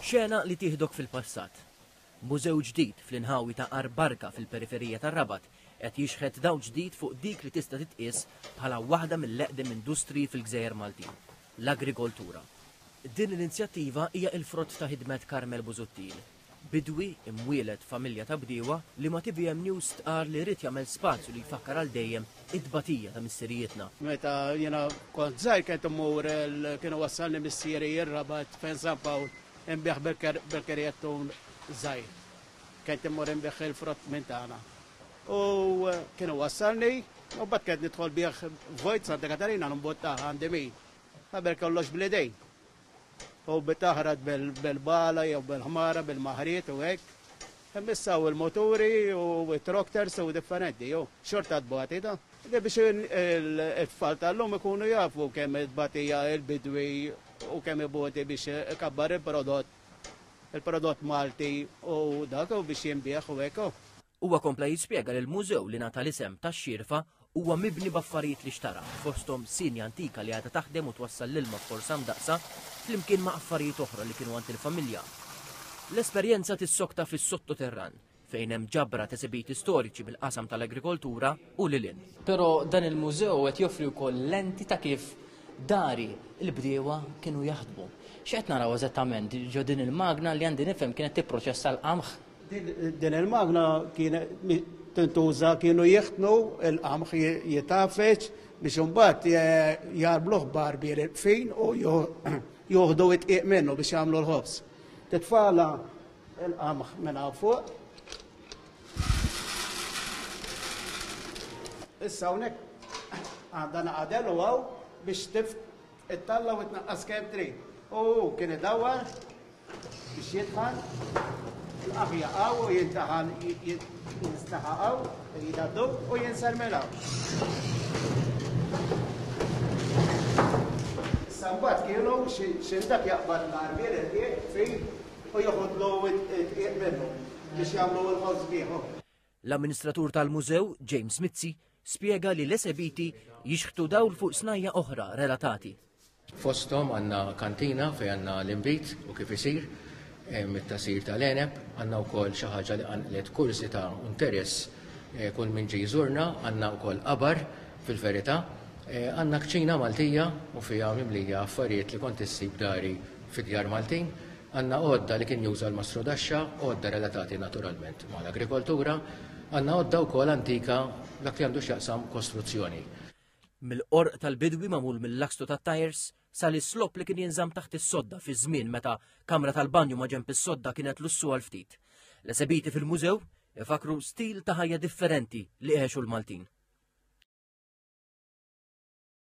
Xena li tieħdok fil-passat. Mużew ġdid fl-inħawi ta' Arbarka fil-periferija tar-Rabat qed jixħed daw ġdid fuq dik li tista' titqies bħala waħda mill-eqdem industriji fil-Gżejjer Maltin, l-agrikoltura. Din l-inizjattiva hija l-frott ta' ħidmet Karmel Busuttil, bidwi imwieled familja ta' bdiewa li ma TVM News tqar li rrid jagħmel spazju li jfakkar għal dejjem id-tbatija ta' missirietna. Meta jiena kont żgħir kien immur kienu wassalni missieri r-Rabat fejn San Pawl inbieħ berkerijettun żgħir. Kien immur inbieħ il-frott minn tagħna. U kienu wassalni u bad kien nidħol bih vojt Santa Katarina nbutta għandi min. Qabel kollox bl-idejn. U bitaħrat bil-bala, jew bil-ħmara, bil-maħriet u hekk. Immissaw il-moturi u il-traktors u differenti, jew xorta d-bati da. Biex il-tfal tal-lum ikunu jafu kemm id-batija il-bidwi u kemm iboti biex ikabbar il-prodott Malti u dak u biex jinbieħ u hekk. Huwa kompla jispjega li l-mużew li nata l-isem tax-xirfa huwa mibni b'affarijiet li xtara, fosthom sinja antika li għadha taħdem u twassal l-ilma f'forsa mdaqsa flimkien ma' affarijiet oħra li kienu għand il-familja. L-esperjenza tissokta fis-sottoterran fejn hemm ġabra ta' sebiti storiċi bil-qasam tal-agrikoltura u lilin. Però dan il-mużew qed joffri wkoll lenti ta' kif dari l-bdiewa kienu jaħdmu. X'qed naraw eżattament ġo din il-magna li għandi nifhem kienet tipproċessa l-qamħ? Din il-magna kienet tintuża kienu jieħdnu l-qamħ jitafeċ biex imbagħad jarbluh barbier fejn u joħdu it-qiq minnu biex jagħmlu l-ħobs. Titfala l-qamħ minn fuq. Issa hawnhekk għandha naqadel u għaw biex it-talla u tnaqqas kemm trid. U kien idawwar biex jidħal l-qamħ jaqgħu u jintaħal jinstaħaqaw, jidaddu u jinsarmelaw. Sambat kienu xindak jaqbad l-arbier il-qiq fejn u joħodlu it-qiq minnu biex jagħmlu l-ħoss bieħu. L-amministratur tal-mużew, James Mizzi, spjega li l-esebiti jixħtu dawl fuq snajja oħra relatati. Fosthom għandna kantina fejn għandna l-imbit u kif isir, mit-tasir tal-eneb, għandna wkoll xi ħaġa li għanqlet kursi ta' interess kull min ġie jżurna, għandna wkoll qabar fil-verità, għandna kċina Maltija u fiha mimlija affarijiet li kont issib dari fid-djar Maltin, għandna għodda li kien juża l-Mastru Daxxa, għodda relatati naturalment mal-agrikoltura, għandna għodda wkoll antika dak li għandu x'jaqsam kostruzzjoni. Mill-qorq tal-bidwi magħmul mill-lakstu tat-tajers sal-islop li kien jinżamm taħt is-sodda fi żmien meta kamra tal-banju ma ġenb is-sodda kienet lussu għal ftit. L-esebiti fil-mużew ifakru stil ta' ħajja differenti li għexu l-Maltin.